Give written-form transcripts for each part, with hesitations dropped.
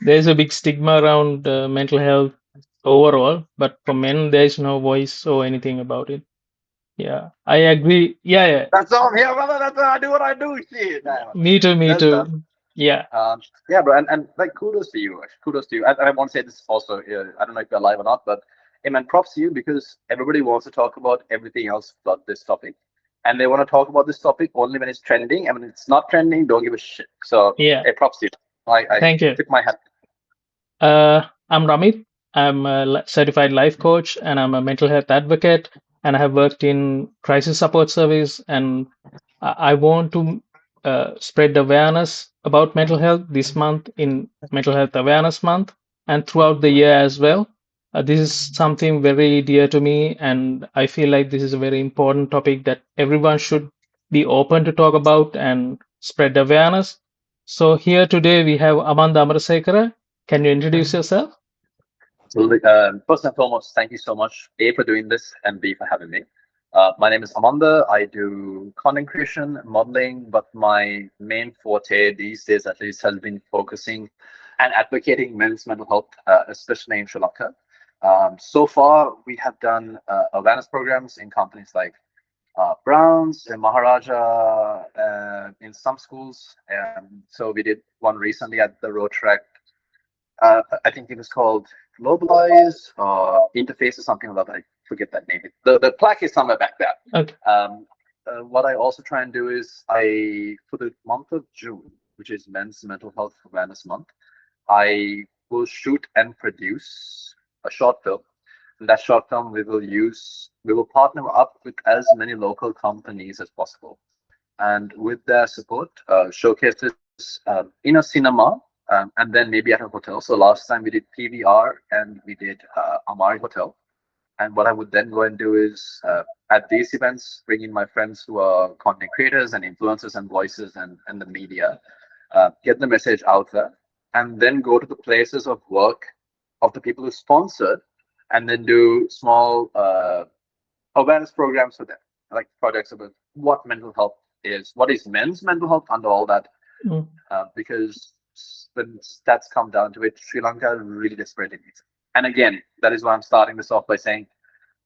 there's a big stigma around mental health overall, but for men, there is no voice or anything about it. Yeah, I agree. Yeah, yeah. That's all. Yeah, brother. That's I do what I do. Shit. Nah, Me too, me that's done. too. Yeah. Yeah, bro, and like kudos to you. Kudos to you. And I want to say this also. I don't know if you're live or not, but hey, man, props to you because everybody wants to talk about everything else but this topic, and they want to talk about this topic only when it's trending. And when it's not trending, don't give a shit. So, Yeah. hey, props to you. I Thank you. tip my hat. I'm Ramith. I'm a certified life coach and I'm a mental health advocate. And I have worked in crisis support service. And I want to spread awareness about mental health this month in Mental Health Awareness Month and throughout the year as well. This is something very dear to me. And I feel like this is a very important topic that everyone should be open to talk about and spread awareness. So here today we have Amandha Amarasekara. Can you introduce yourself? Absolutely. First and foremost, thank you so much, A, for doing this, and B, for having me. My name is Amanda. I do content creation, modeling, but my main forte these days, at least, has been focusing and advocating men's mental health, especially in Sri Lanka. So far, we have done awareness programs in companies like Browns and Maharaja in some schools. So we did one recently at the Road Track. I think it was called Globalize Interface or something like that. I forget that name. The plaque is somewhere back there. Okay. What I also try and do is for the month of June, which is Men's Mental Health Awareness Month, I will shoot and produce a short film. And that short film we will partner up with as many local companies as possible. And with their support, showcase this in a cinema and then maybe at a hotel. So last time we did PVR and we did Amari Hotel. And what I would then go and do is at these events, bring in my friends who are content creators and influencers and voices and the media, get the message out there, and then go to the places of work of the people who sponsored, and then do small awareness programs for them, like projects about what mental health is, what is men's mental health under all that, Mm. because when stats come down to it, Sri Lanka really desperately needs it. And again, that is why I'm starting this off by saying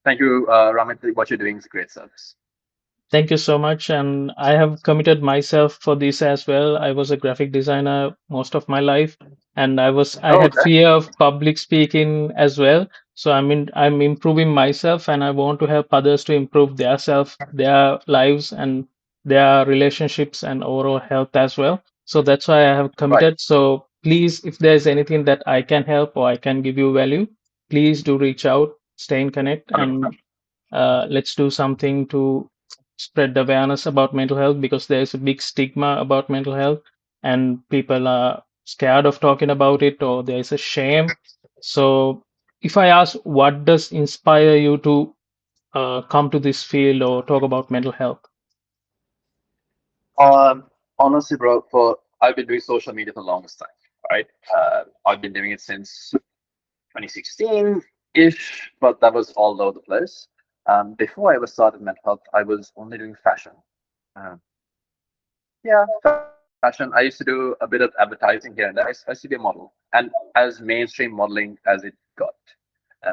thank you, Ramit. What you're doing is a great service. Thank you so much. And I have committed myself for this as well. I was a graphic designer most of my life, and I Oh, had okay. fear of public speaking as well. So I'm improving myself, and I want to help others to improve their self, their lives, and their relationships and overall health as well. So that's why I have Right. committed. So please, if there's anything that I can help or I can give you value, please do reach out, stay in connect, and 100%. let's do something to spread the awareness about mental health because there's a big stigma about mental health and people are scared of talking about it or there's a shame. So, if I ask, what does inspire you to come to this field or talk about mental health? Honestly, bro, for I've been doing social media for the longest time. Right. I've been doing it since 2016 ish, but that was all over the place. Before I ever started mental health, I was only doing fashion. Uh, yeah, fashion. I used to do a bit of advertising here and there. I used to be a model, and as mainstream modeling as it got.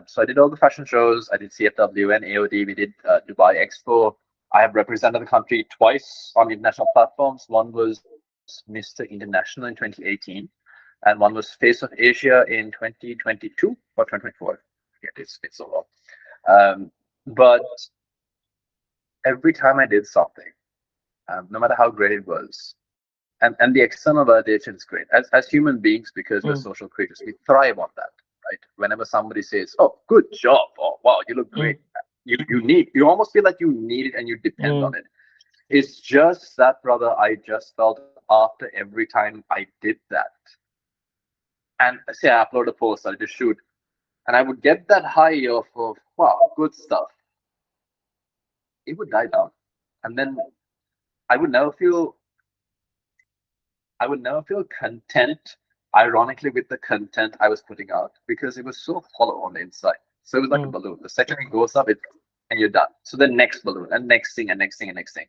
So I did all the fashion shows. I did CFW and AOD. We did Dubai Expo. I have represented the country twice on international platforms. One was Mr. International in 2018, and one was Face of Asia in 2022 or 2024. Yeah, it's so long. But every time I did something, no matter how great it was, and the external validation is great. As human beings, because we're Mm, social creatures, we thrive on that, right? Whenever somebody says, "Oh, good job," or "Wow, you look great," mm, you almost feel like you need it and you depend on mm, it. It's just that, brother. I just felt after every time I did that, and say I upload a post, I just shoot, and I would get that high of wow, good stuff. It would die down, and then I would never feel I would never feel content, ironically, with the content I was putting out because it was so hollow on the inside. So it was like a mm, balloon. The second it goes up, it and you're done. So the next balloon and next thing and next thing and next thing.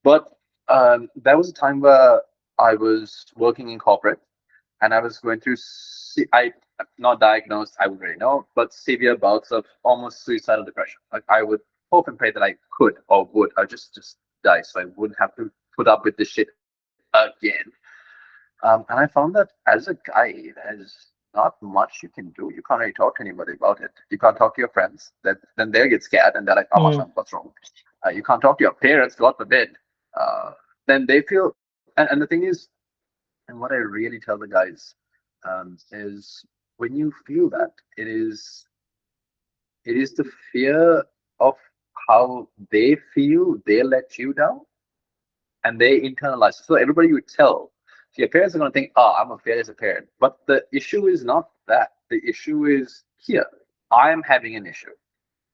But there was a time where I was working in corporate and I was going through I not diagnosed, I wouldn't really know, but severe bouts of almost suicidal depression. Like I would hope and pray that I could or would, I just die, so I wouldn't have to put up with this shit again. And I found that as a guy, there's not much you can do. You can't really talk to anybody about it. You can't talk to your friends. That then they get scared and they're like, "Oh my mm, son, what's wrong?" You can't talk to your parents, God forbid. Then they feel, and the thing is, and what I really tell the guys is when you feel that it is the fear of how they feel they let you down, and they internalize it. So everybody would tell. So your parents are going to think, "Oh, I'm a failure as a parent." But the issue is not that. The issue is here. I'm having an issue.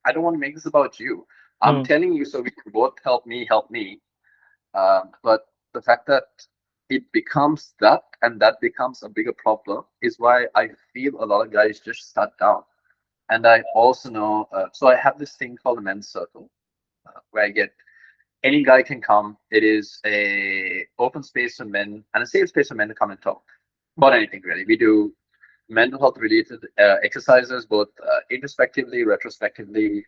I don't want to make this about you. I'm mm, telling you so we can both help me. But the fact that it becomes that and that becomes a bigger problem is why I feel a lot of guys just shut down. And I also know, so I have this thing called a men's circle where I get any guy can come. It is a open space for men and a safe space for men to come and talk about anything really. We do mental health related exercises, both introspectively, retrospectively,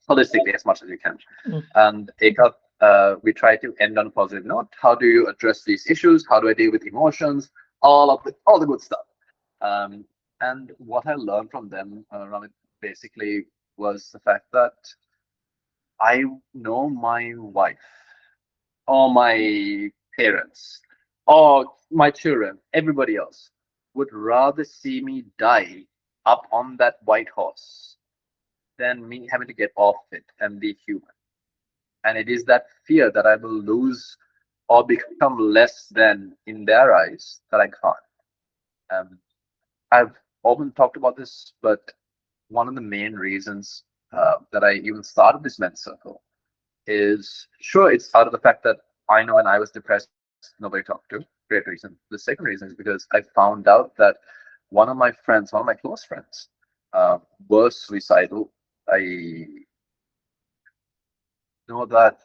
holistically as much as you can. mm, And we try to end on a positive note. How do you address these issues? How do I deal with emotions? All the good stuff. Um, and what I learned from them, Ramit, basically was the fact that I know my wife or my parents or my children, everybody else would rather see me die up on that white horse than me having to get off it and be human. And it is that fear that I will lose or become less than in their eyes that I can't. Um, I've often talked about this, but one of the main reasons that I even started this men's circle is sure it's out of the fact that I know when I was depressed, nobody talked to. Great reason. The second reason is because I found out that one of my close friends, was suicidal. I know that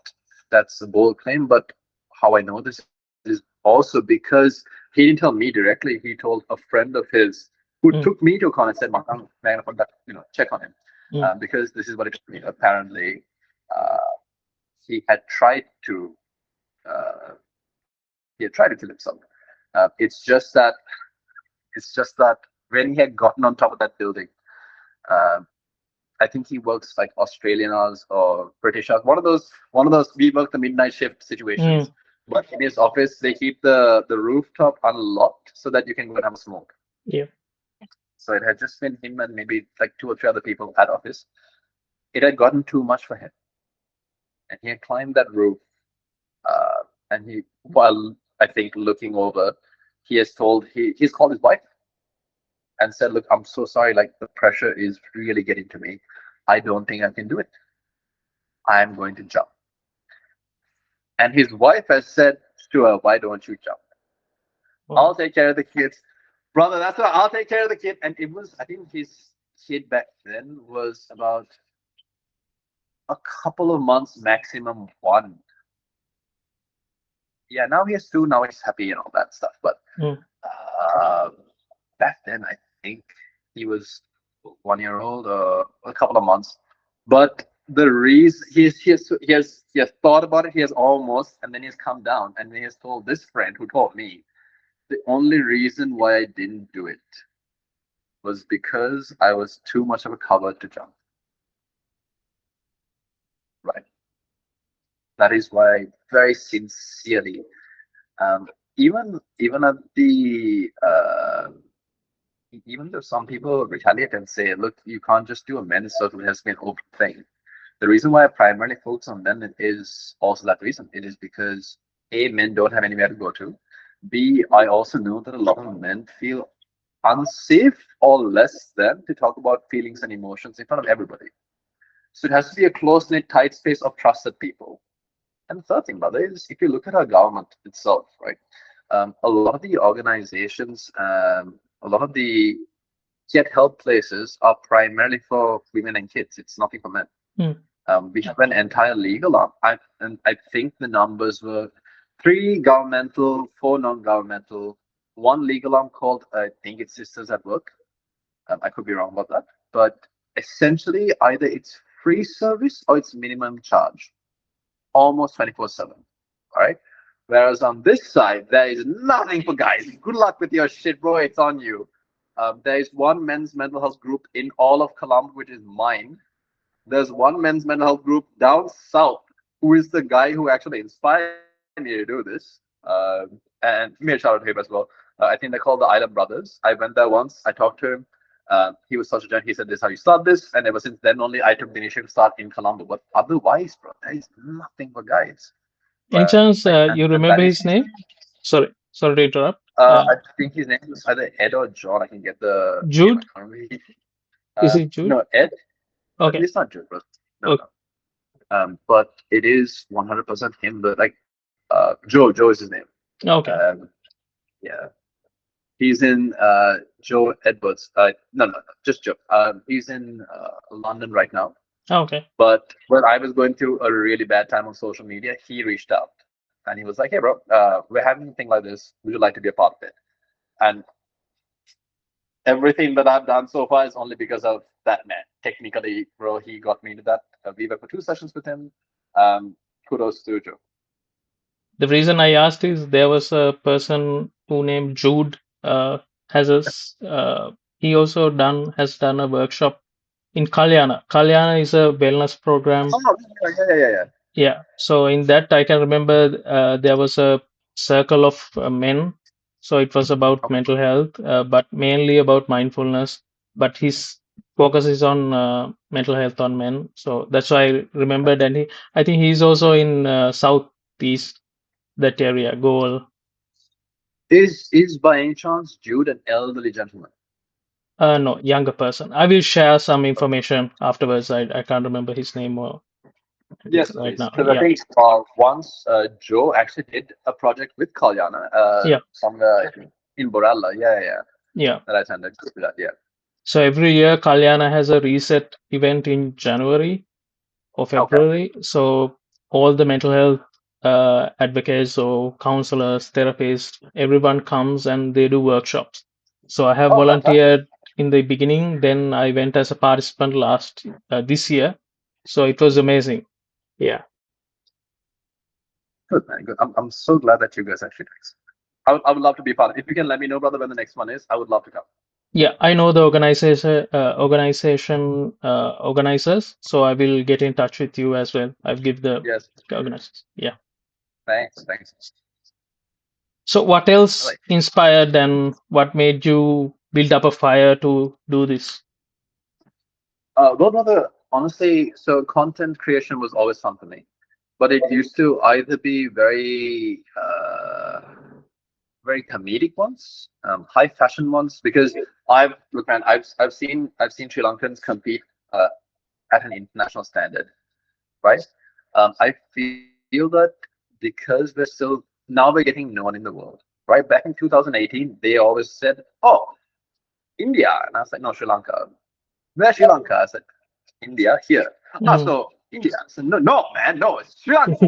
that's a bold claim, but how I know this is also because he didn't tell me directly. He told a friend of his who took mm, me to a con and said, "Makang, man, that check on him," mm, because this is what it told me. Apparently, uh, he had tried to uh, kill himself. It's just that when he had gotten on top of that building, uh, I think he works like Australian hours or British hours. One of those we work the midnight shift mm, situations. But in his office, they keep the rooftop unlocked so that you can go and have a smoke. yeah. So it had just been him and maybe like two or three other people at office. It had gotten too much for him, and he had climbed that roof. And he, while I think looking over, he's called his wife and said, "Look, I'm so sorry. Like the pressure is really getting to me. I don't think I can do it. I'm going to jump." And his wife has said to her, "Why don't you jump? I'll Wow. take care of the kids." Brother, that's what I'll take care of the kid. And it was, I think his kid back then was about a couple of months, maximum one. Yeah, now he has two, now he's happy and all that stuff. But Mm, uh, back then, I think he was 1 year old or a couple of months. But the reason he has thought about it, he has almost, and then he's come down and he has told this friend who told me the only reason why I didn't do it was because I was too much of a coward to jump. Right. That is why, very sincerely, um, even at the even though some people retaliate and say, "Look, you can't just do a men's circle; it has to be an open thing." The reason why I primarily focus on men is also that reason. It is because A, men don't have anywhere to go to. B, I also know that a lot of men feel unsafe or less than to talk about feelings and emotions in front of everybody. So it has to be a close knit, tight space of trusted people. And the third thing, brother, is if you look at our government itself, right? A lot of the organizations, a lot of the get help places are primarily for women and kids. It's nothing for men. mm, We have an entire legal arm. And I think the numbers were three governmental, four non-governmental. one legal arm called, I think it's Sisters at Work. I could be wrong about that, but essentially either it's free service or it's minimum charge, almost 24/7. All right. Whereas on this side, there is nothing for guys. Good luck with your shit, bro. It's on you. There is one men's mental health group in all of Colombo, which is mine. There's one men's mental health group down south who is the guy who actually inspired me to do this. And me a shout out to him as well. I think they're called the Island Brothers. I went there once. I talked to him. He was such a gent. He said, "This is how you start this." And ever since then, only I took the initiative to start in Colombo. But otherwise, bro, there is nothing for guys. Any But chance you and remember that is, his name? Sorry to interrupt. I think his name is either Ed or John. I can get the name. I Jude? can't remember. Is it Jude? No, Ed. Okay. It's not Jude, bro. No, Okay. no. But it is 100% him. But like, Joe is his name. Okay. Um, yeah, he's in Joe Edwards. No, just Joe. He's in London right now. Okay. But when I was going through a really bad time on social media, he reached out and he was like, "Hey, bro, we're having a thing like this. Would you like to be a part of it?" And everything that I've done so far is only because of that man. Technically, bro, he got me into that. We went for 2 sessions with him. Kudos to Joe. The reason I asked is there was a person who named Jude has a he also done has done a workshop in Kalyana. Kalyana is a wellness program. Oh, yeah. Yeah, so in that I can remember there was a circle of men. So it was about Okay. mental health, but mainly about mindfulness. But his focus is on mental health on men. So that's why I remembered. And I think he's also in southeast that area, Goal. Is by any chance Jude an elderly gentleman? No, younger person. I will share some information afterwards. I can't remember his name or Yes, right please. now. Because I Yeah, think once Joe actually did a project with Kalyana yeah, somewhere in Borella. Yeah. yeah. That I attended to that. Yeah. So every year, Kalyana has a reset event in January or Okay. February. So all the mental health advocates or counselors, therapists, everyone comes and they do workshops. So I have Oh, fantastic. volunteered in the beginning, then I went as a participant this year. So it was amazing. Yeah. Good man. Good. I'm so glad that you guys actually did. I would love to be part of it. If you can let me know, brother, when the next one is, I would love to come. Yeah, I know the organizers, so I will get in touch with you as well. I'll give the Yes. organizers. Yeah. Thanks. So what All else right. inspired and what made you build up a fire to do this? Well, brother, honestly, so content creation was always fun for me, but it used to either be very comedic ones, high fashion ones, because look, man, I've seen Sri Lankans compete uh, at an international standard, right? I feel that because we're still now we're getting known in the world, right? Back in 2018, they always said, "Oh, India," and I was like, "No, Sri Lanka." Where's Sri Lanka? I said, "India here." Mm, So India. I said, "No, man, no, it's Sri Lanka."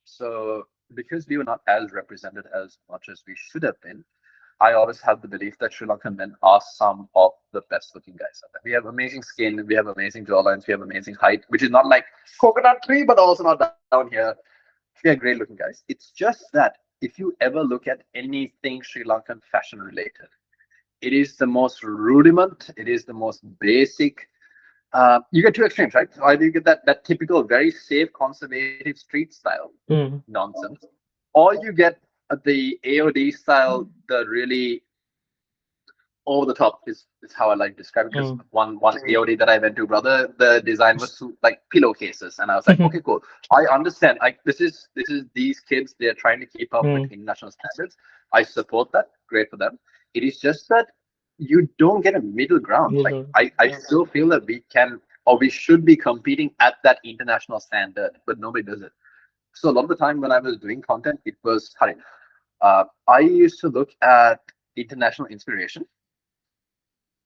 So because we were not as represented as much as we should have been, I always have the belief that Sri Lankan men are some of the best looking guys out there. We have amazing skin, we have amazing jawlines, we have amazing height, which is not like coconut tree, but also not down here. We are great looking guys. It's just that if you ever look at anything Sri Lankan fashion related, it is the most rudiment, it is the most basic. You get two extremes, right? So either you get that typical, very safe, conservative street style mm, nonsense, or you get the AOD style, the really over the top is how I like to describe it. Because mm, one AOD that I went to, brother, the design was like pillowcases, and I was like, okay, cool. I understand. Like this is these kids. They're trying to keep up with mm, international standards. I support that. Great for them. It is just that you don't get a middle ground. Like middle. I still feel that we can or we should be competing at that international standard, but nobody does it. So a lot of the time when I was doing content, it was hurry. I used to look at international inspiration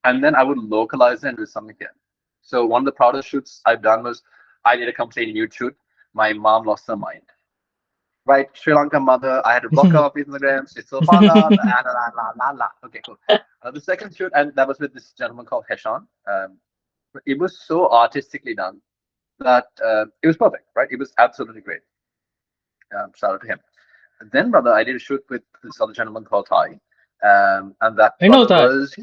and then I would localize it and do something here. So one of the proudest shoots I've done was I did a complete nude shoot. My mom lost her mind. right? Sri Lanka mother. I had to block her off Instagram. She's still father. La, la, la, la, la, la. Okay, cool. The second shoot, and that was with this gentleman called Heshan. It was so artistically done that it was perfect, right? It was absolutely great. Shout out to him. And then, brother, I did a shoot with this other gentleman called Ty, and that I know brother that. was,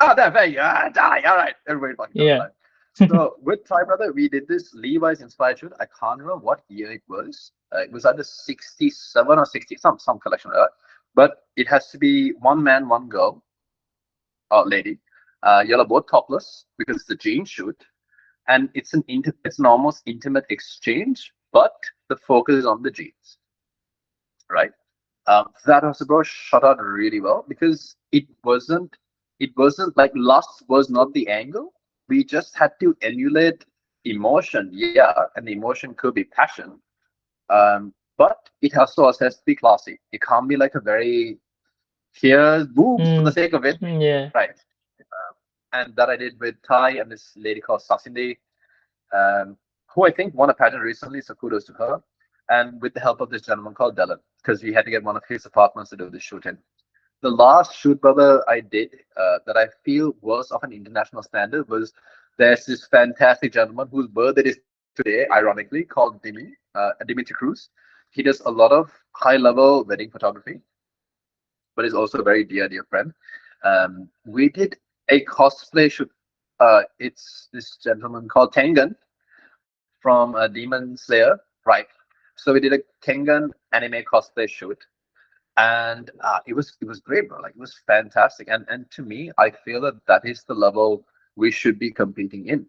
oh, that very, Ty, all right, everybody fucking knows Yeah. Ty. So with Ty, brother, we did this Levi's inspired shoot. I can't remember what year it was. It was either 67 or 60, some collection like that. But it has to be one man, one girl, or lady. You're both topless because it's a jean shoot, and it's an almost intimate exchange, but the focus is on the jeans, right? That also bro shut out really well because it wasn't like lust was not the angle. We just had to emulate emotion, yeah, and the emotion could be passion. But it has to be classy. It can't be like a very here's boobs for the Mm, sake of it, yeah. right? And that I did with Ty and this lady called Sasindi, who I think won a pageant recently, so kudos to her. And with the help of this gentleman called Dylan, because we had to get one of his apartments to do this shooting. The last shoot, brother, I did that I feel was of an international standard was there's this fantastic gentleman whose birthday is today, ironically, called Dimitri Cruz. He does a lot of high level wedding photography, but is also a very dear friend. We did a cosplay shoot. It's this gentleman called Tengen from Demon Slayer, right? So we did a Tengen anime cosplay shoot, and it was great, bro. Like it was fantastic, and to me, I feel that that is the level we should be competing in.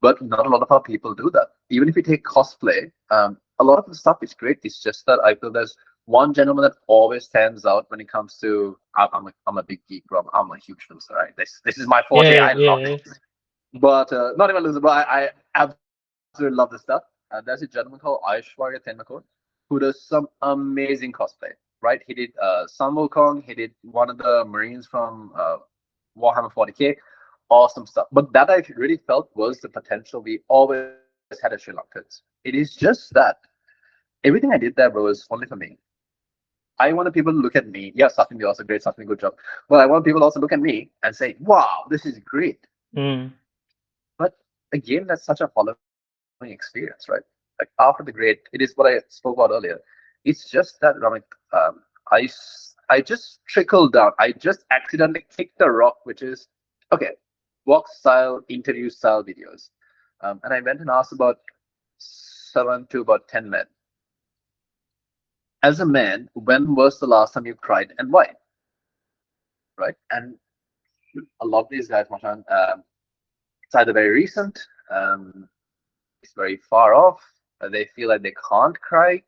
But not a lot of our people do that. Even if we take cosplay, a lot of the stuff is great. It's just that I feel there's one gentleman that always stands out when it comes to. I'm a big geek, bro. I'm a huge loser. Right? This is my forte. Yeah, I love yeah, it. But not even loser, bro. I absolutely love this stuff. There's a gentleman called Aishwarya Tenmakot who does some amazing cosplay. Right? He did Sun Wukong. He did one of the Marines from Warhammer 40K. Awesome stuff. But that I really felt was the potential we always had as Sri Lankans. It is just that everything I did there, bro, was only for me. I wanted people to look at me. Yeah, Sachin, you also great, Sachin, good job. But I want people to also look at me and say, wow, this is great. mm, But again, that's such a following experience, right? Like after the great, it is what I spoke about earlier. It's just that, Ramit, I just trickled down. I just accidentally kicked the rock, which is okay, walk style, interview style videos. And I went and asked about 7 to about 10 men. As a man, when was the last time you cried and why? Right? And a lot of these guys, Mashan, it's either very recent, it's very far off, they feel like they can't cry.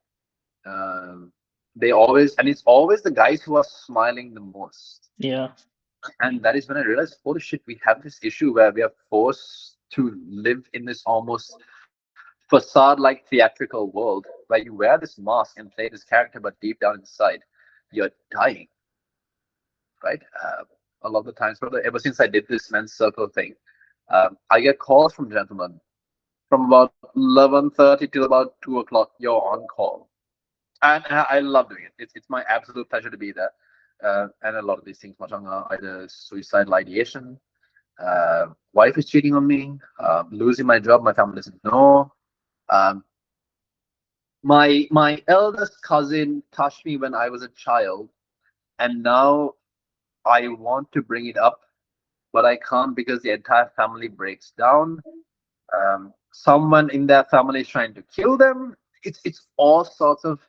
Um, they always, and it's always the guys who are smiling the most. yeah, And that is when I realized, holy shit, we have this issue where we are forced to live in this almost facade like theatrical world where you wear this mask and play this character, but deep down inside, you're dying, right? A lot of the times, brother, ever since I did this men's circle thing, I get calls from gentlemen from about 11:30 till about 2 o'clock. You're on call, and I love doing it. It's my absolute pleasure to be there. And a lot of these things, Machang, are either suicidal ideation, wife is cheating on me, losing my job, my family doesn't know. Um, my eldest cousin touched me when I was a child, and now I want to bring it up, but I can't because the entire family breaks down. Someone in their family is trying to kill them. It's all sorts of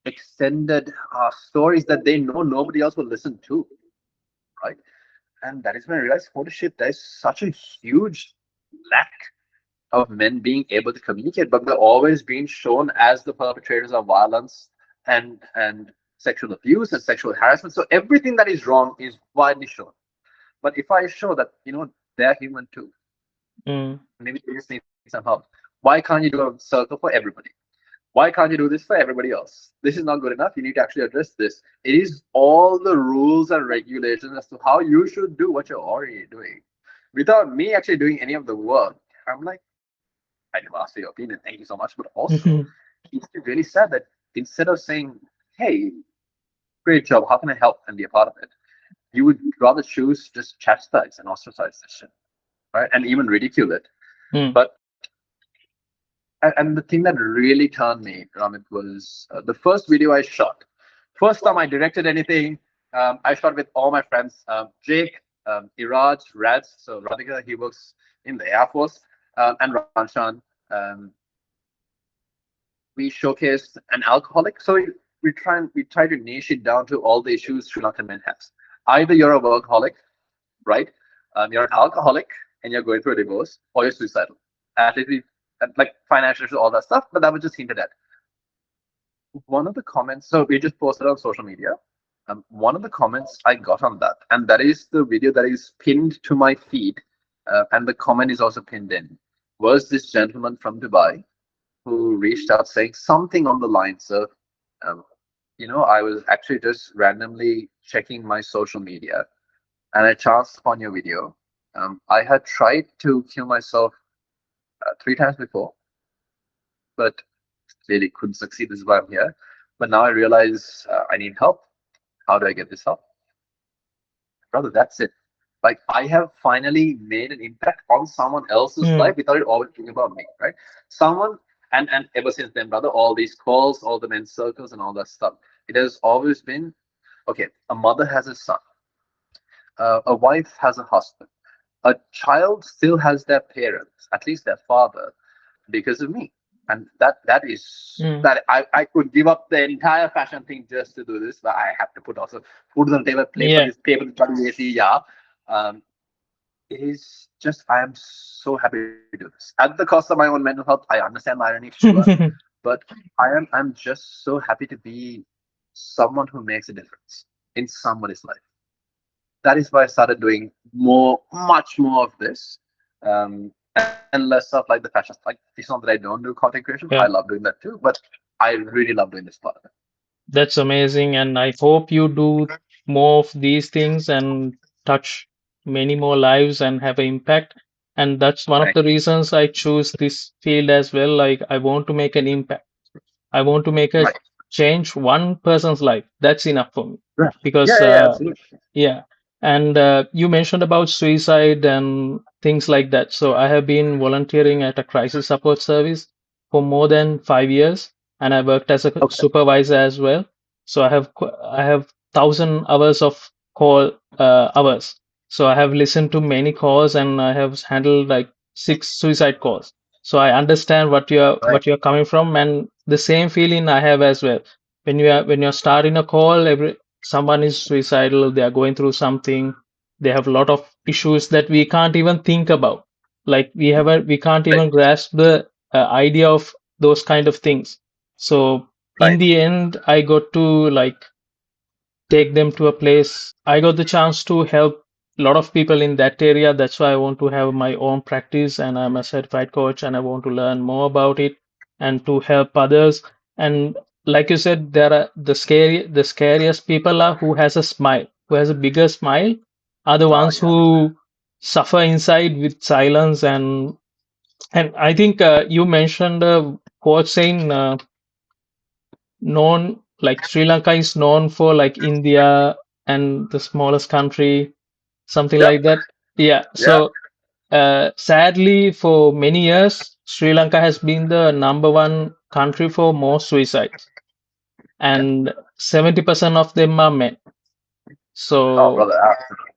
extended stories that they know nobody else will listen to, right? And that is when I realized, holy shit, there's such a huge lack of men being able to communicate, but they're always being shown as the perpetrators of violence and sexual abuse and sexual harassment. So everything that is wrong is widely shown. But if I show that, they're human too, mm, maybe they just need some help. Why can't you do a circle for everybody? Why can't you do this for everybody else? This is not good enough. You need to actually address this. It is all the rules and regulations as to how you should do what you're already doing without me actually doing any of the work. I'm like, I never asked for your opinion. Thank you so much. But also, it's really sad that instead of saying, "Hey, great job, how can I help?" and be a part of it, you would rather choose to just chastise and ostracize this shit, right? And even ridicule it. mm, But and the thing that really turned me, Ramit, was the first video I shot. First time I directed anything, I shot with all my friends, Jake, Iraj, Raz, so Radhika, he works in the Air Force, and Ranshan. Um, we showcased an alcoholic. So we try to niche it down to all the issues Sri Lankan men has. Either you're a workaholic, right? You're an alcoholic and you're going through a divorce, or you're suicidal. At least like financial issues, all that stuff. But that was just hinted at. One of the comments, so we just posted on social media. One of the comments I got on that, and that is the video that is pinned to my feed, and the comment is also pinned in, was this gentleman from Dubai who reached out saying something on the lines of, um, I was actually just randomly checking my social media and I chanced upon your video. I had tried to kill myself 3 times before, but clearly couldn't succeed. This is why I'm here. But now I realize I need help. How do I get this help? Brother, that's it. Like I have finally made an impact on someone else's mm. life without it always being about me, right? Someone and ever since then, brother, all these calls, all the men's circles and all that stuff, it has always been okay. A mother has a son, a wife has a husband, a child still has their parents, at least their father, because of me. And that is Mm. that I could give up the entire fashion thing just to do this, but I have to put also food on the table, play for Yeah. this paper to study AC, yeah. Um, it is just I am so happy to do this. At the cost of my own mental health, I understand the irony, sure. But I'm just so happy to be someone who makes a difference in somebody's life. That is why I started doing much more of this, and less of like the fashion. Like it's not that I don't do content creation. I love Yeah. doing that too, but I really love doing this part of it. That's amazing, and I hope you do more of these things and touch many more lives and have an impact. And that's one of Right, the reasons I choose this field as well. Like, I want to make an impact. I want to make a right, change one person's life. That's enough for me. right. Yeah, Because, yeah, yeah, absolutely. yeah. And you mentioned about suicide and things like that. So I have been volunteering at a crisis support service for more than 5 years, and I worked as a Okay, supervisor as well. So I have 1,000 hours of call hours. So I have listened to many calls and I have handled like 6 suicide calls. So I understand right, what you're coming from, and the same feeling I have as well. When you're starting a call, someone is suicidal, they are going through something, they have a lot of issues that we can't even think about. Like we can't right, even grasp the idea of those kind of things. So in right, the end, I got to like take them to a place. I got the chance to help a lot of people in that area. That's why I want to have my own practice, and I'm a certified coach, and I want to learn more about it and to help others. And like you said, there are the scariest people are who has a smile, who has a bigger smile, are the oh ones yeah, who suffer inside with silence. And I think you mentioned a quote saying known like Sri Lanka is known for like India and the smallest country, something yep, like that. Yeah. yeah, So sadly, for many years, Sri Lanka has been the number one country for most suicides, yeah. and 70% of them are men. Oh So brother, absolutely,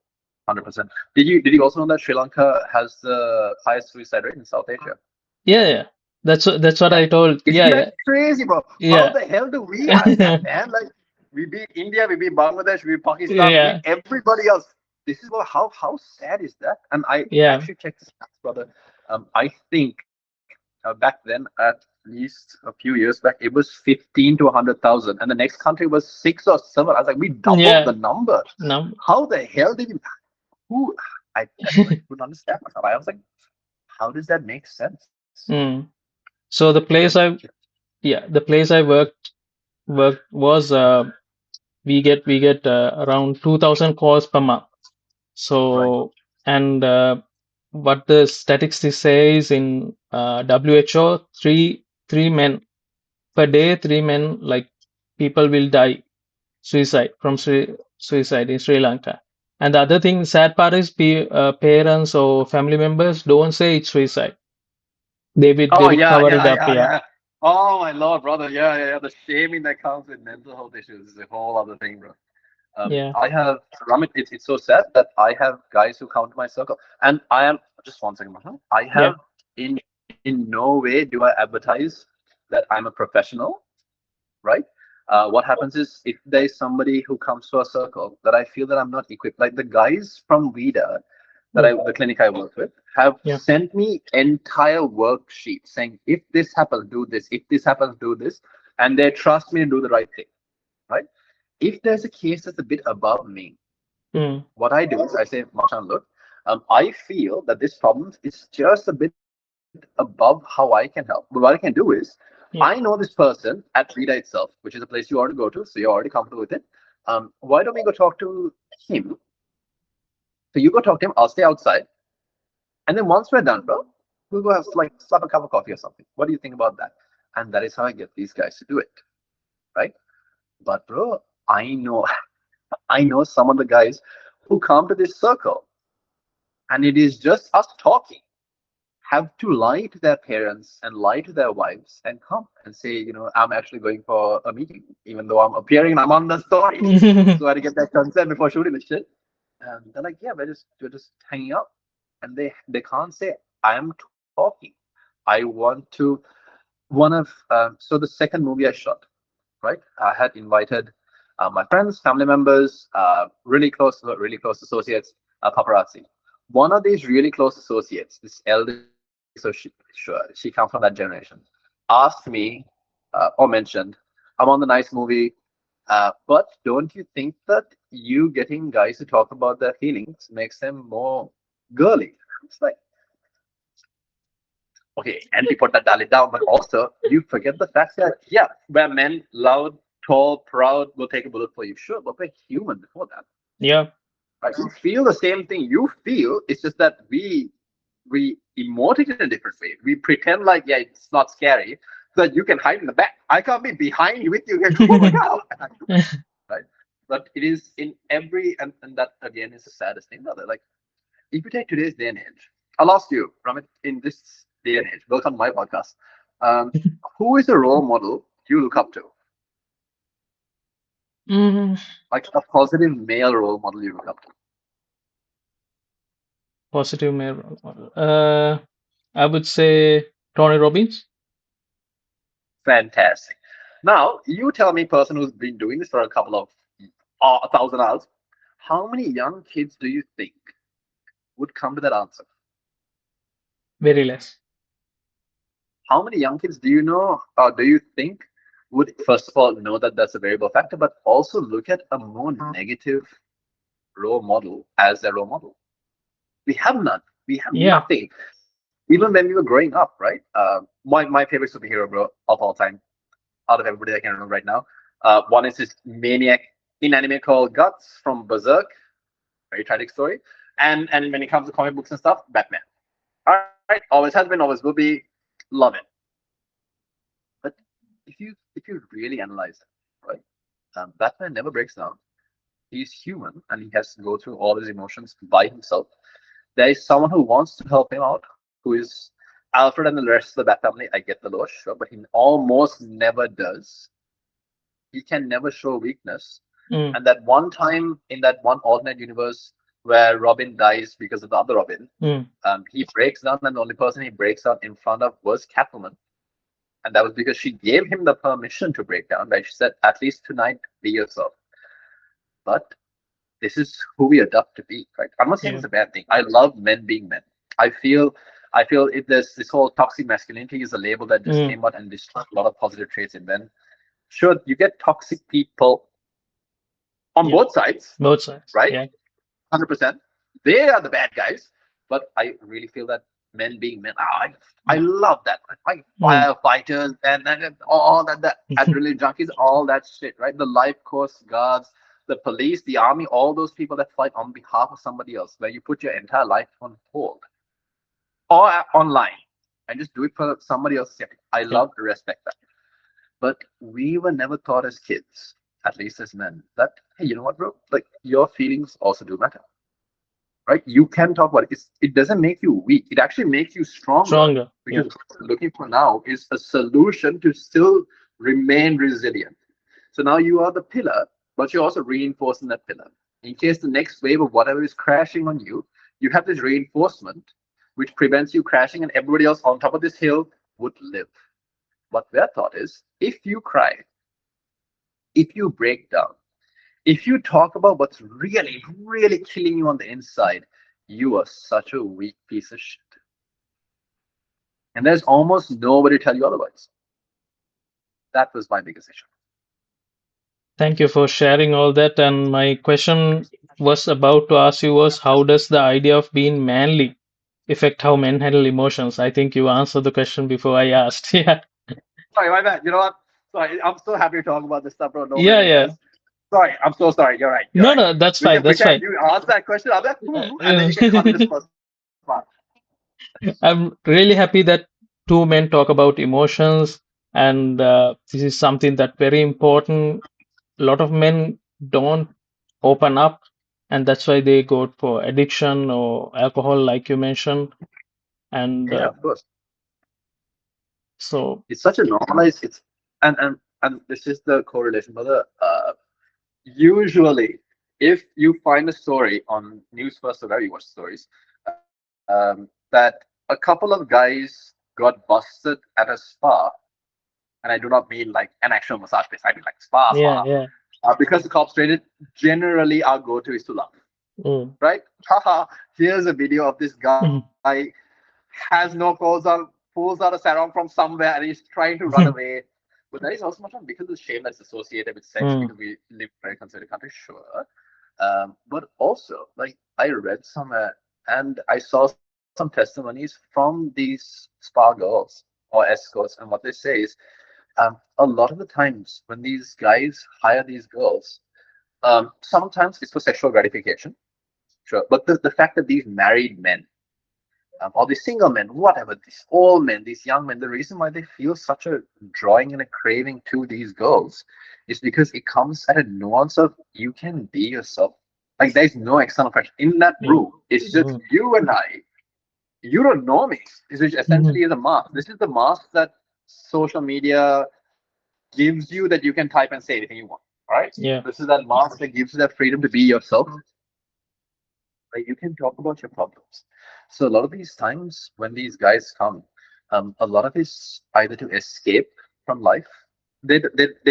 100%. Did you also know that Sri Lanka has the highest suicide rate in South Asia? yeah, yeah, that's what I told. Isn't that Yeah, crazy, bro? How yeah, the hell do we have yeah, that, man? Like, we beat India, we beat Bangladesh, we beat Pakistan, we beat yeah, everybody else. This is what how sad is that? And I yeah, actually checked the stats, brother. I think back then, at least a few years back, it was 15 to 100,000, and the next country was 6 or 7. I was like, we doubled the yeah. number. No. How the hell did we? Who? I couldn't understand myself. I was like, how does that make sense? Mm. So It doesn't. the place I worked was we get around 2,000 calls per month. Right. So and what the statistics says in WHO, three men. per day, 3 men, like, people will die suicide from suicide in Sri Lanka. And the other thing, sad part is parents or family members don't say it's suicide. They Oh will yeah, cover it yeah, up. yeah, Yeah, yeah. Oh my lord, brother. Yeah, yeah, yeah. The shaming that comes with mental health issues is a whole other thing, bro. yeah, I have Ramit. It's so sad that I have guys who come to my circle, and I am just one second. I yeah. have in no way do I advertise that I'm a professional, right? What happens is if there's somebody who comes to a circle that I feel that I'm not equipped, like the guys from Vida Mm, the clinic I work with, have yeah. sent me entire worksheets saying if this happens, do this. If this happens, do this, and they trust me to do the right thing, right? If there's a case that's a bit above me, Mm, what I do is I say, Marshan, look, I feel that this problem is just a bit above how I can help. But what I can do is, I know yeah. this person at Rita itself, which is a place you already go to, so you're already comfortable with it. Why don't we go talk to him? So you go talk to him, I'll stay outside. And then once we're done, bro, we'll go have like slap a cup of coffee or something. What do you think about that? And that is how I get these guys to do it, right? But bro, I know I know some of the guys who come to this circle and it is just us talking, have to lie to their parents and lie to their wives and come and say, I'm actually going for a meeting, even though I'm appearing in Amanda's story. So I had to get that consent before shooting the shit. And they're like, yeah, we're just hanging out. And they can't say, I'm talking. I want to one of so the second movie I shot, right? I had invited my friends, family members, really close associates, paparazzi. One of these really close associates, this elderly, so she comes from that generation, asked me or mentioned, "I'm on the nice movie, but don't you think that you getting guys to talk about their feelings makes them more girly?" It's like, okay, and we put that dial it down, but also you forget the fact that yeah, we're men, loud, tall, proud, we'll take a bullet for you. Sure, but we're human before that. Yeah. Right? We feel the same thing you feel. It's just that we emote it in a different way. We pretend like yeah, it's not scary, so that you can hide in the back. I can't be behind you with you. Oh my god, right? But it is in every and that again is the saddest thing, brother. Like if you take today's day and age, I'll ask you, Ramit, in this day and age, welcome to my podcast. Um, who is a role model you look up to? Mm, Like a positive male role model you look up to? positive male role model. I would say Tony Robbins. Fantastic. Now, you tell me, person who's been doing this for a couple of 1,000 hours, how many young kids do you think would come to that answer? Very less. How many young kids do you know, or do you think would, first of all, know that that's a variable factor, but also look at a more negative role model as their role model? We have none. We have Yeah. nothing. Even when we were growing up, right? My favorite superhero, bro, of all time, out of everybody I can remember right now. One is this maniac in anime called Guts from Berserk, very tragic story. And when it comes to comic books and stuff, Batman. All right, always has been, always will be. Love it. But if you really analyze it, right? Batman never breaks down. He's human and he has to go through all his emotions by himself. There is someone who wants to help him out, who is Alfred and the rest of the Bat family. I get the loss, sure, but he almost never does. He can never show weakness. Mm, And that one time in that one alternate universe where Robin dies because of the other Robin, mm, he breaks down, and the only person he breaks down in front of was Catwoman. And that was because she gave him the permission to break down, right? She said, at least tonight, be yourself. But this is who we adopt to be, right? I'm not saying yeah. it's a bad thing. I love men being men. I feel I feel if there's this whole toxic masculinity is a label that just Mm, came out and destroyed a lot of positive traits in men. Sure, you get toxic people on yeah. both sides, Both sides. right? Yeah. 100%. They are the bad guys. But I really feel that men being men, I love that. Like Mm. firefighters and all that, the adrenaline junkies, all that shit, right? The life course guards, the police, the army, all those people that fight on behalf of somebody else, where you put your entire life on hold or online and just do it for somebody else's sake. I Yeah. love, respect that. But we were never taught as kids, at least as men, that hey, you know what, bro? Like your feelings also do matter, right? You can talk about it. It doesn't make you weak. It actually makes you stronger Stronger. Yeah. because what we're looking for now is a solution to still remain resilient. So now you are the pillar, but you're also reinforcing that pillar. In case the next wave of whatever is crashing on you, you have this reinforcement which prevents you crashing, and everybody else on top of this hill would live. What we're taught is if you cry, if you break down, if you talk about what's really, really killing you on the inside, you are such a weak piece of shit. And there's almost nobody to tell you otherwise. That was my biggest issue. Thank you for sharing all that. And my question was about to ask you was how does the idea of being manly affect how men handle emotions? I think you answered the question before I asked. Yeah. Sorry, my bad. You know what? Sorry, I'm so happy to talk about this stuff, bro. Yeah, Nobody yeah. does. Sorry, I'm so sorry. You're right. You're No, right. no, that's We fine. can That's pretend fine. you ask that question. I'm like, and then Uh, you can come to this first part. I'm really happy that two men talk about emotions, and this is something that very important. A lot of men don't open up, and that's why they go for addiction or alcohol, like you mentioned. And Yeah, of course. so, It's such a normalized. It's and this is the correlation, brother. Usually, if you find a story on News First or wherever you watch stories, that a couple of guys got busted at a spa, and I do not mean like an actual massage place. I mean like yeah, spa, yeah. because the cops raided. Generally, our go-to is to laugh, Mm, right? Haha! Here's a video of this guy mm, has no clothes on, pulls out a sarong from somewhere, and he's trying to run away. But that is also much on because of the shame that's associated with sex mm, because we live in a very conservative country, sure. But also, like I read somewhere and I saw some testimonies from these spa girls or escorts, and what they say is a lot of the times when these guys hire these girls, sometimes it's for sexual gratification, sure. But the fact that these married men or these single men, whatever, these old men, these young men, the reason why they feel such a drawing and a craving to these girls is because it comes at a nuance of you can be yourself. Like there's no external pressure. In that mm, room, it's just mm, you and I. You don't know me. This is mm, essentially is a mask. This is the mask that social media gives you that you can type and say anything you want. All right. yeah. This is that mask that gives you that freedom to be yourself, right? You can talk about your problems. So a lot of these times when these guys come, a lot of it's either to escape from life. They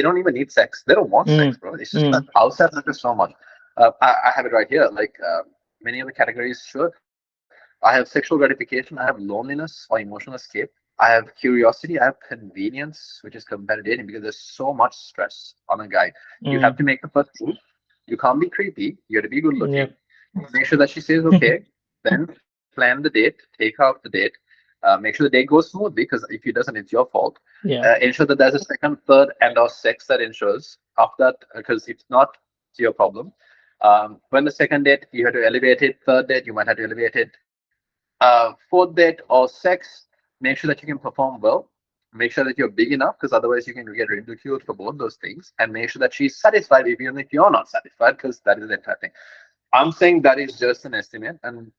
don't even need sex. They don't want Mm, sex, bro. It's just that mm, outside matters so much. I have it right here. Like many of the categories, sure. I have sexual gratification. I have loneliness or emotional escape. I have curiosity. I have convenience, which is compared to dating because there's so much stress on a guy. You have to mm, make the first move. You can't be creepy. You got to be good yeah. looking. Make sure that she says okay. Then plan the date. Take out the date. Make sure the date goes smoothly because if it doesn't, it's your fault. Yeah. Ensure that there's a second, third, and/or sex that ensures after that because if not, it's your problem. When the second date, you have to elevate it. Third date, you might have to elevate it. Fourth date or sex, make sure that you can perform well. Make sure that you're big enough because otherwise you can get ridiculed for both those things. And make sure that she's satisfied even if you're not satisfied because that is the entire thing. I'm saying that is just an estimate and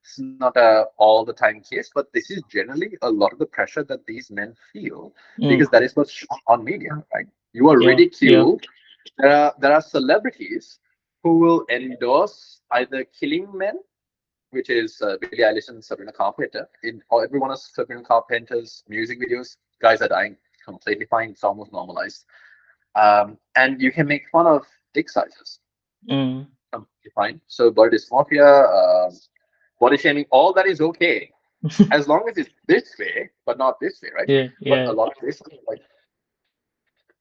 it's not a all the time case, but this is generally a lot of the pressure that these men feel Mm, because that is what's shown on media, right? You are yeah. Yeah. ridiculed. There are celebrities who will endorse either killing men, which is Billie Eilish and Sabrina Carpenter. In or every one of Sabrina Carpenter's music videos, guys are dying completely fine. It's almost normalized. And you can make fun of dick sizes Mm, completely fine. So body dysmorphia, body shaming, all that is okay as long as it's this way, but not this way, right? yeah. But Yeah. a lot of this, like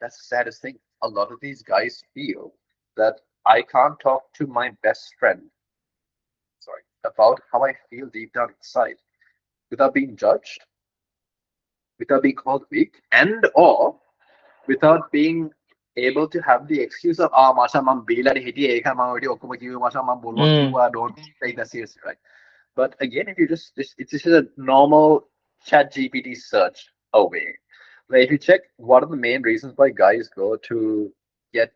that's the saddest thing. A lot of these guys feel that I can't talk to my best friend, sorry, about how I feel deep down inside without being judged, without being called weak, and or without being able to have the excuse of masha mam bela hiti ekha mam oti okuma kiwa masha mam bolwa Mm, kiwa don't take that seriously, right? But again, if you just it's just a normal chat GPT search away. Where if you check what are the main reasons why guys go to get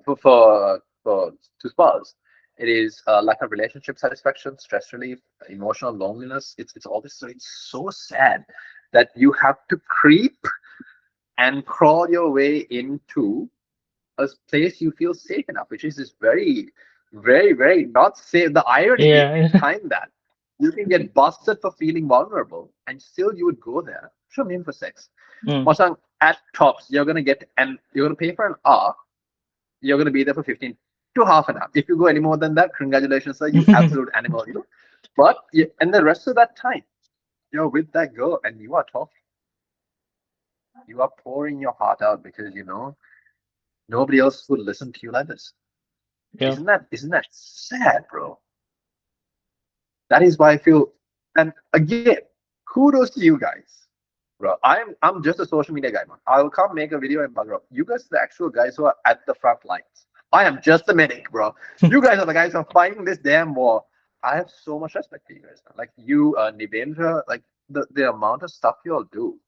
for to spas, it is lack of relationship satisfaction, stress relief, emotional loneliness. It's all this. So it's so sad that you have to creep and crawl your way into a place you feel safe enough, which is this very, very, very not safe. The irony Yeah. behind that, you can get busted for feeling vulnerable, and still you would go there. Show me in for sex. Mm. Masang, at tops, you're gonna get and you're gonna pay for an hour. You're gonna be there for 15 to half an hour. If you go any more than that, congratulations, sir, you absolute animal, you know. But and the rest of that time, you're with that girl and you are talking, you are pouring your heart out because you know nobody else would listen to you like this. Yeah. Isn't that sad, bro? That is why I feel. And again, kudos to you guys, bro. I'm just a social media guy, man. I will come make a video and bugger up. You guys are the actual guys who are at the front lines. I am just the medic, bro. You guys are the guys who are fighting this damn war. I have so much respect for you guys, man. Like you, Nibendra, like the amount of stuff you all do,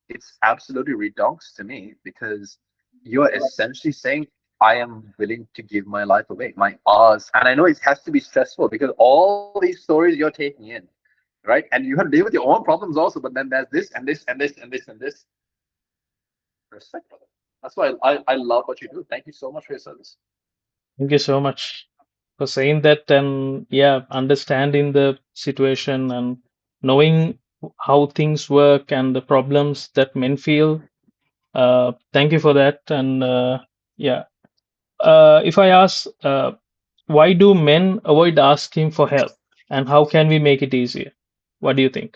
it's absolutely redonks to me because you're essentially saying I am willing to give my life away, my hours. And I know it has to be stressful because all these stories you're taking in, right? And you have to deal with your own problems also, but then there's this and this and this and this and this. Respect, brother. That's why I love what you do. Thank you so much for your service. Thank you so much for saying that, and yeah, understanding the situation and knowing how things work and the problems that men feel. Thank you for that. And yeah, if I ask, why do men avoid asking for help, and how can we make it easier? What do you think?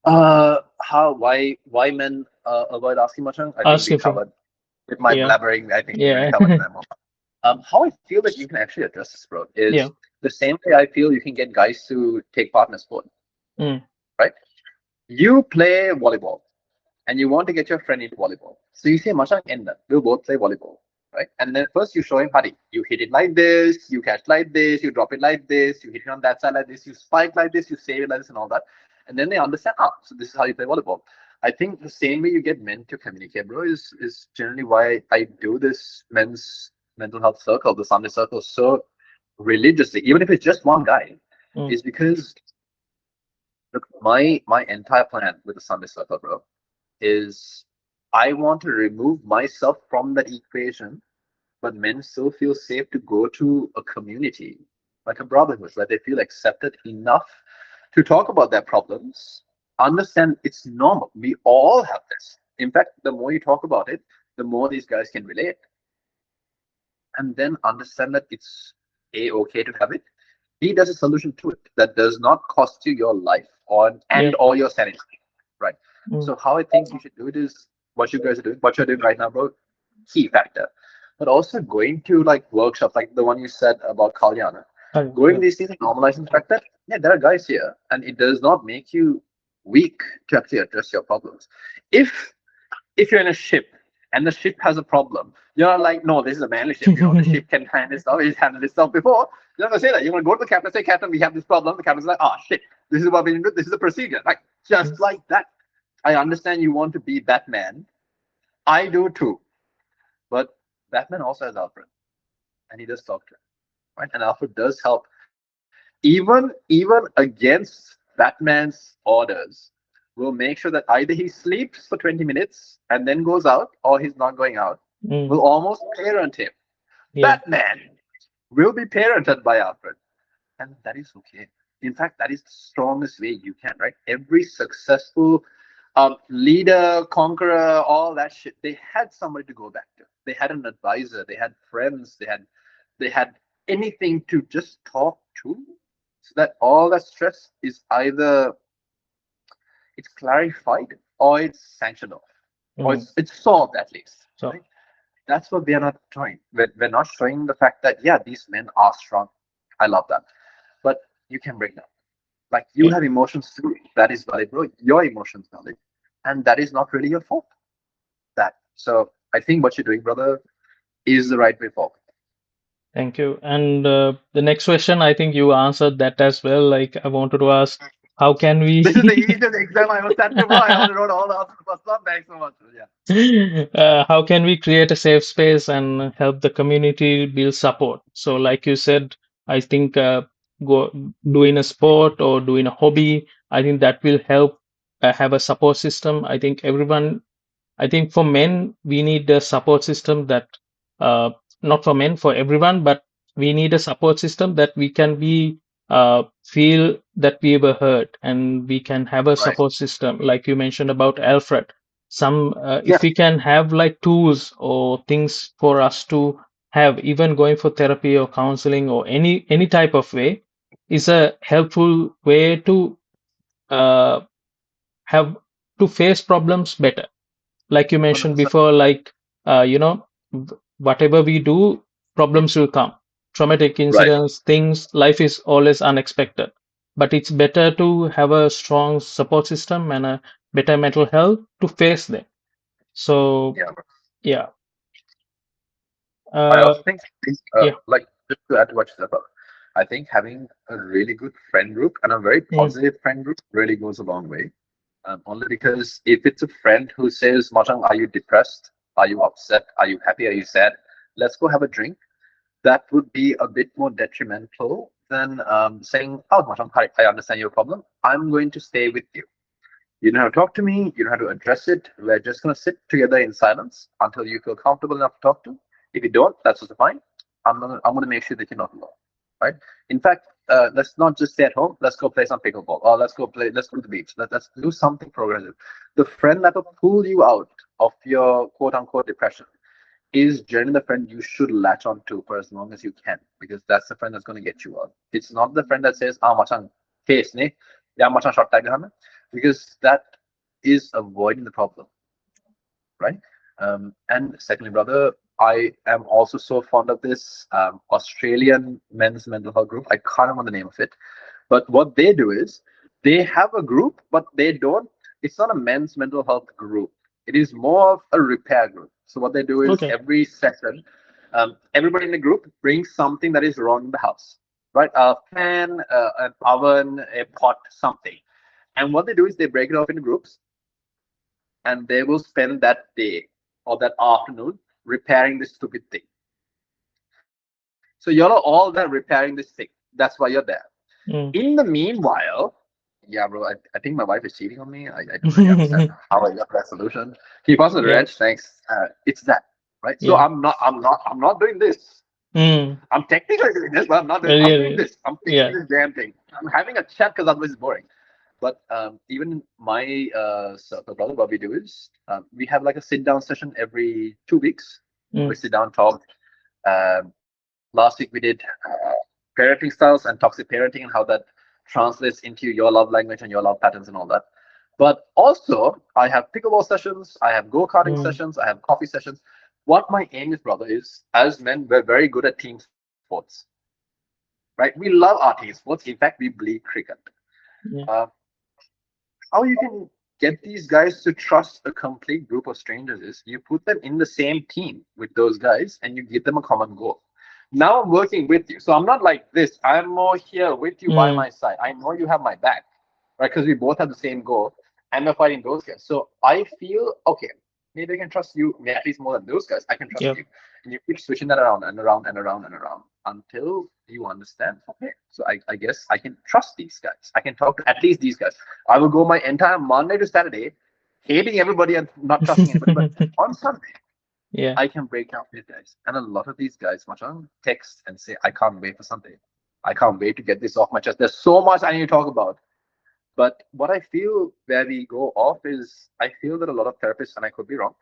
How why men avoid asking much? I think we Asking for, covered with my yeah, blabbering. I think we already yeah, covered them all. How I feel that you can actually address this, bro, yeah, is the same way I feel you can get guys to take part in a sport, mm, right? You play volleyball and you want to get your friend into volleyball. So you say, Mashang, end up. We'll both play volleyball, right? And then first you show him, Hari, you hit it like this, you catch like this, you drop it like this, you hit it on that side like this, you spike like this, you save it like this, and all that. And then they understand, so this is how you play volleyball. I think the same way you get men to communicate, bro, is generally why I do this men's mental health circle, the Sunday circle, so religiously, even if it's just one guy, mm, is because look, my entire plan with the Sunday circle, bro, is I want to remove myself from that equation, but men still feel safe to go to a community like a brotherhood where they feel accepted enough to talk about their problems, understand it's normal. We all have this. In fact, the more you talk about it, the more these guys can relate and then understand that it's A, okay to have it. B, there's a solution to it that does not cost you your life or yeah, and or your sanity. Right. mm, So how I think you should do it is what you guys are doing, what you're doing right now, bro, key factor. But also going to like workshops like the one you said about Kalyana. Going yeah, these things and normalizing the fact that yeah, there are guys here and it does not make you weak to actually address your problems. If if you're in a ship and the ship has a problem, you're not like, no, this is a manly ship. You know, the ship can handle this stuff. It's handled this stuff before. You're not gonna say that. You're gonna go to the captain and say, Captain, we have this problem. The captain's like, oh shit, this is what we need to do. This is a procedure. Like just like that. I understand you want to be Batman. I do too. But Batman also has Alfred, and he does talk to him, right? And Alfred does help, even against Batman's orders. Will make sure that either he sleeps for 20 minutes and then goes out, or he's not going out. mm, Will almost parent him. yeah, Batman will be parented by Alfred, and that is okay. In fact, that is the strongest way you can, right? Every successful leader, conqueror, all that shit, they had somebody to go back to. They had an advisor, they had friends, they had anything to just talk to, so that all that stress is either it's clarified or it's sanctioned off, or mm, it's solved at least, so right? That's what we are not showing. We're not showing the fact that yeah, these men are strong. I love that, but you can break down. Like you yeah, have emotions too. That is valid, bro. Your emotions valid, and that is not really your fault. That so I think what you're doing, brother, is the right way forward. thank you. And the next question, I think you answered that as well. Like I wanted to ask, how can This is the we easiest exam I ever sat before. I already wrote all the answers for some. Thanks so much. Yeah. how can we create a safe space and help the community build support? So, like you said, I think go doing a sport or doing a hobby, I think that will help have a support system. I think for men, we need a support system that, uh, not for men, for everyone, but we need a support system that we can feel that we were hurt and we can have a Right. support system. Like you mentioned about Alfred, Yeah. if we can have like tools or things for us to have, even going for therapy or counseling or any type of way, is a helpful way to uh, have to face problems better, like you mentioned 100%. before, like whatever we do, problems will come, traumatic Right. incidents, things, life is always unexpected, but it's better to have a strong support system and a better mental health to face them. So Yeah. yeah. I uh also think, yeah. like, just to add to what you said, about, I think having a really good friend group and a very Mm, positive friend group really goes a long way. Only because if it's a friend who says, Machang, are you depressed? Are you upset? Are you happy? Are you sad? Let's go have a drink. That would be a bit more detrimental than saying, oh, Machang, I understand your problem. I'm going to stay with you. You know how to talk to me. You know how to address it. We're just going to sit together in silence until you feel comfortable enough to talk to. If you don't, that's also fine. I'm gonna make sure that you're not alone, right? In fact, let's not just stay at home. Let's go play some pickleball, or let's go play. Let's go to the beach. Let's do something progressive. The friend that will pull you out of your quote unquote depression is generally the friend you should latch on to for as long as you can, because that's the friend that's going to get you out. It's not the friend that says, "Ah, macam case ne, yeah, macam short tag hana," because that is avoiding the problem, right? And secondly, brother, I am also so fond of this Australian men's mental health group. I can't remember the name of it, but what they do is they have a group, but they don't. It's not a men's mental health group. It is more of a repair group. So what they do is okay. every session, everybody in the group brings something that is wrong in the house, right? A fan, an oven, a pot, something. And what they do is they break it off into groups, and they will spend that day or that afternoon repairing this stupid thing. So you're all there repairing this thing. That's why you're there. Mm. In the meanwhile, yeah, bro, I think my wife is cheating on me. I don't really understand how I got that solution. Can you pass the Yeah. wrench? Thanks. It's that, right? So Yeah. I'm not doing this. Mm. I'm technically doing this, but I'm Yeah, doing yeah. this. I'm fixing Yeah. this damn thing. I'm having a chat because otherwise it's boring. But even my circle, brother, what we do is we have like a sit down session every 2 weeks. We Mm. sit down, talk. Last week we did parenting styles and toxic parenting and how that translates into your love language and your love patterns and all that. But also, I have pickleball sessions, I have go karting Mm. sessions, I have coffee sessions. What my aim is, brother, is as men, we're very good at team sports, right? We love our team sports. In fact, we bleed cricket. Yeah. Uh, how you can get these guys to trust a complete group of strangers is you put them in the same team with those guys and you give them a common goal. Now I'm working with you. So I'm not like this. I'm more here with you by Mm. my side. I know you have my back, right? Because we both have the same goal and we're fighting those guys. So I feel, okay, maybe I can trust you at least more than those guys. I can trust Yeah. you. And you keep switching that around and around and around and around until you understand, okay, so I guess I can trust these guys. I can talk to at least these guys. I will go my entire Monday to Saturday hating everybody and not trusting anybody. But on Sunday, Yeah. I can break down these guys. And a lot of these guys, Machan, text and say, I can't wait for Sunday. I can't wait to get this off my chest. There's so much I need to talk about. But what I feel where we go off is I feel that a lot of therapists, and I could be wrong,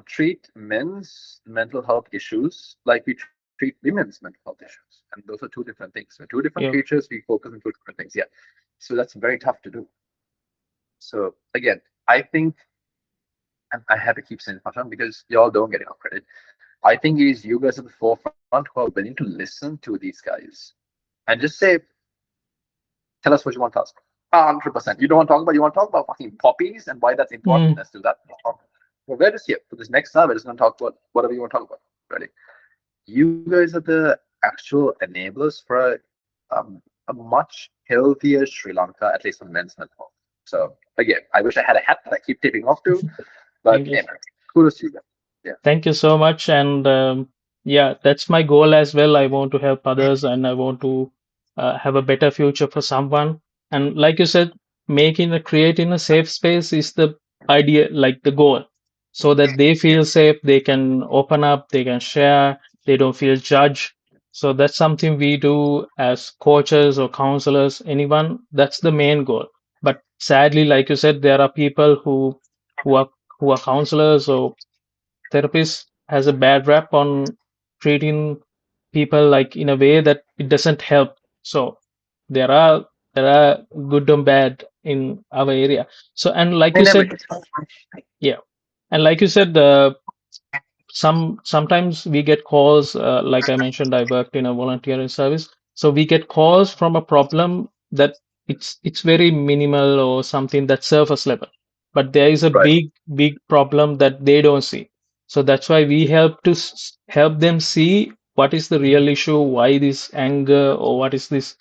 treat men's mental health issues like we treat women's mental health issues. And those are two different things. We're two different Yeah. creatures. We focus on two different things. Yeah. So that's very tough to do. So again, I think, and I have to keep saying Fashan because y'all don't get enough credit. I think it is you guys at the forefront who are willing to listen to these guys and just say, tell us what you want to tell us. 100%. You don't want to talk about, you want to talk about fucking poppies and why that's important. Mm. Let's do that. Well, we're just here for this next hour. We're just going to talk about whatever you want to talk about. Ready? You guys are the actual enablers for a a much healthier Sri Lanka, at least on men's mental health. So again, I wish I had a hat that I keep tipping off to, but Thank you. anyway, kudos to you guys. Yeah, Thank you so much. And yeah, that's my goal as well. I want to help others and I want to have a better future for someone. And like you said, creating a safe space is the idea, like the goal, so that they feel safe, they can open up, they can share, they don't feel judged. So that's something we do as coaches or counselors, anyone. That's the main goal. But sadly, like you said, there are people who are who are counselors or therapist has a bad rap on treating people like in a way that it doesn't help. So there are there are good and bad in our area. So and like you in every said, case. yeah, and like you said, sometimes we get calls, like I mentioned, I worked in a volunteering service, so we get calls from a problem that it's very minimal or something that's surface level, but there is a Right, big problem that they don't see. So that's why we help to help them see what is the real issue, why this anger, or what is this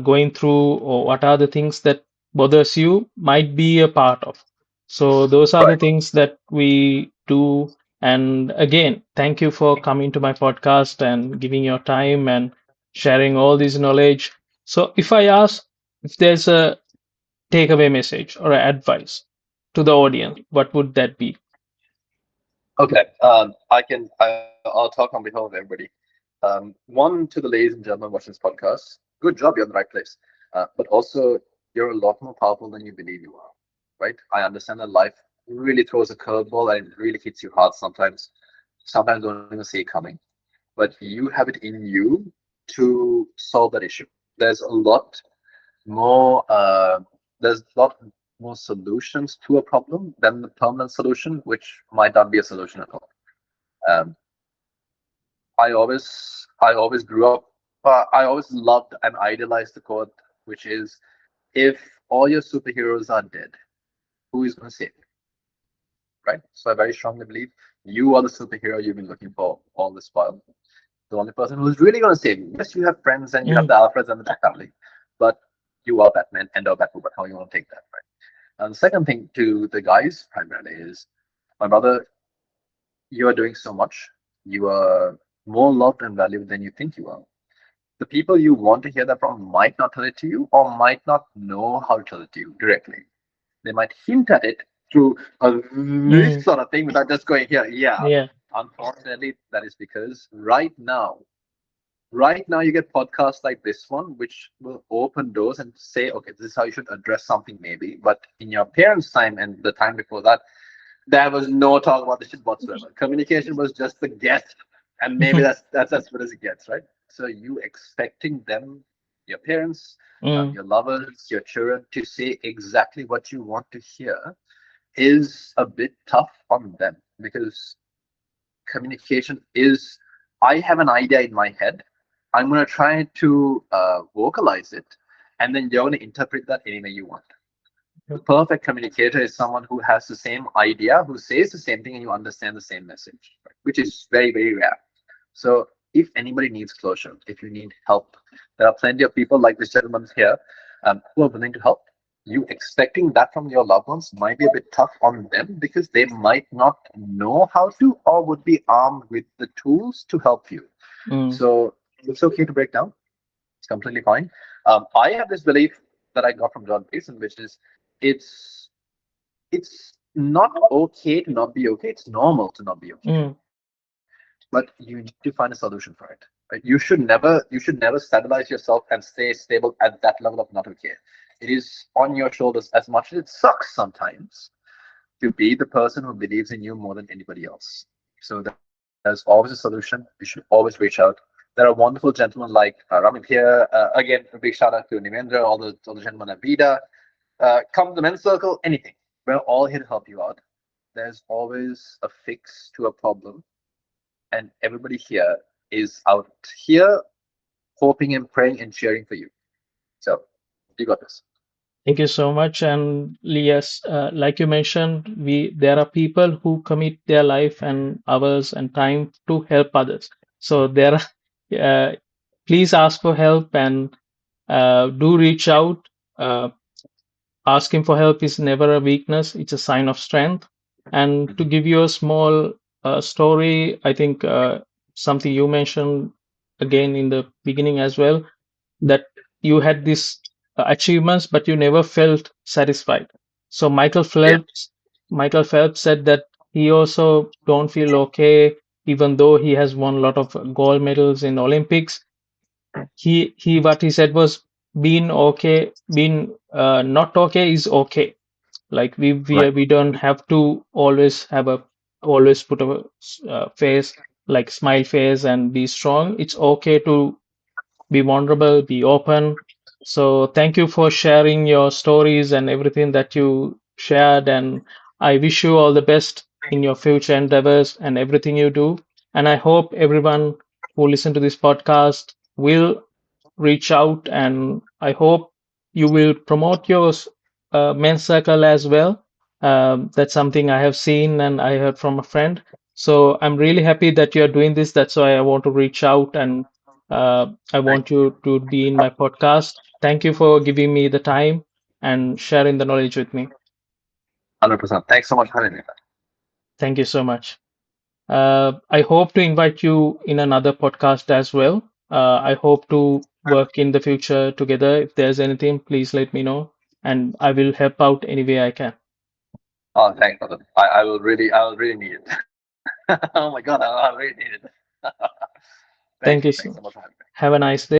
going through, or what are the things that bothers you might be a part of. So those are the right. things that we do. And again, thank you for coming to my podcast and giving your time and sharing all this knowledge. So, if I ask if there's a takeaway message or advice to the audience, what would that be? Okay, I'll talk on behalf of everybody. One, to the ladies and gentlemen watching this podcast, good job, you're in the right place. But also, you're a lot more powerful than you believe you are, right? I understand that life really throws a curveball and it really hits you hard sometimes. Sometimes don't even see it coming. But you have it in you to solve that issue. There's a lot more. There's a lot more solutions to a problem than the permanent solution, which might not be a solution at all. Um, I always grew up. I always loved and idealized the quote, which is, "If all your superheroes are dead, who is going to save you?" Right. So I very strongly believe you are the superhero you've been looking for all this while. The only person who's really going to save you. Yes, you have friends and you have Mm, the Alfreds and the Jack family, but you are Batman and or Batwoman. How you want to take that, right? And the second thing to the guys primarily is, my brother, you are doing so much. You are more loved and valued than you think you are. The people you want to hear that from might not tell it to you or might not know how to tell it to you directly. They might hint at it through this mm, sort of thing without just going here. Yeah. yeah. Unfortunately, that is because right now you get podcasts like this one, which will open doors and say, okay, this is how you should address something maybe. But in your parents' time and the time before that, there was no talk about this shit whatsoever. Communication was just the get, and maybe that's as good as it gets, right? So you expecting them, your parents, Mm, your lovers, your children, to say exactly what you want to hear is a bit tough on them because communication is. I have an idea in my head. I'm gonna try to vocalize it, and then you're gonna interpret that any way you want. The perfect communicator is someone who has the same idea, who says the same thing, and you understand the same message, right? Which is very, very rare. So, if anybody needs closure, if you need help, there are plenty of people like this gentleman here who are willing to help. You expecting that from your loved ones might be a bit tough on them because they might not know how to or would be armed with the tools to help you. mm, So, it's okay to break down. It's completely fine. I have this belief that I got from John Payson, which is it's it's not okay to not be okay. It's normal to not be okay, mm, but you need to find a solution for it. Right? You should never stabilize yourself and stay stable at that level of not okay. It is on your shoulders as much as it sucks sometimes to be the person who believes in you more than anybody else. So there's always a solution. You should always reach out. There are wonderful gentlemen like Ramith here. Again, a big shout out to Nimendra, all the gentlemen at Vida. Come to the men's circle, anything. We're all here to help you out. There's always a fix to a problem, and everybody here is out here hoping and praying and cheering for you. So you got this. Thank you so much. And yes, like you mentioned, we there are people who commit their life and hours and time to help others. So there are, please ask for help and Do reach out. Uh, Asking for help is never a weakness, it's a sign of strength. And to Mhm. give you a small story, I think something you mentioned again in the beginning as well, that you had these achievements, but you never felt satisfied. So Yeah. Michael Phelps said that he also don't feel okay, even though he has won a lot of gold medals in Olympics. He what he said was being okay, being not okay is okay. Like Right. we don't have to always put a face like smile face and be strong. It's okay to be vulnerable, be open. So thank you for sharing your stories and everything that you shared. And I wish you all the best in your future endeavors and everything you do. And I hope everyone who listen to this podcast will reach out, and I hope you will promote your men's circle as well. That's something I have seen and I heard from a friend. So I'm really happy that you're doing this. That's why I want to reach out, and I Thank want you to be in my podcast. Thank you for giving me the time and sharing the knowledge with me. 100%. Thanks so much for having me. Thank you so much. I hope to invite you in another podcast as well. I hope to work in the future together. If there's anything, please let me know, and I will help out any way I can. Oh, thanks, brother. I will really need it. Oh my God, I really need it. Thanks, Thank you thanks so so much for much. having me. Have a nice day.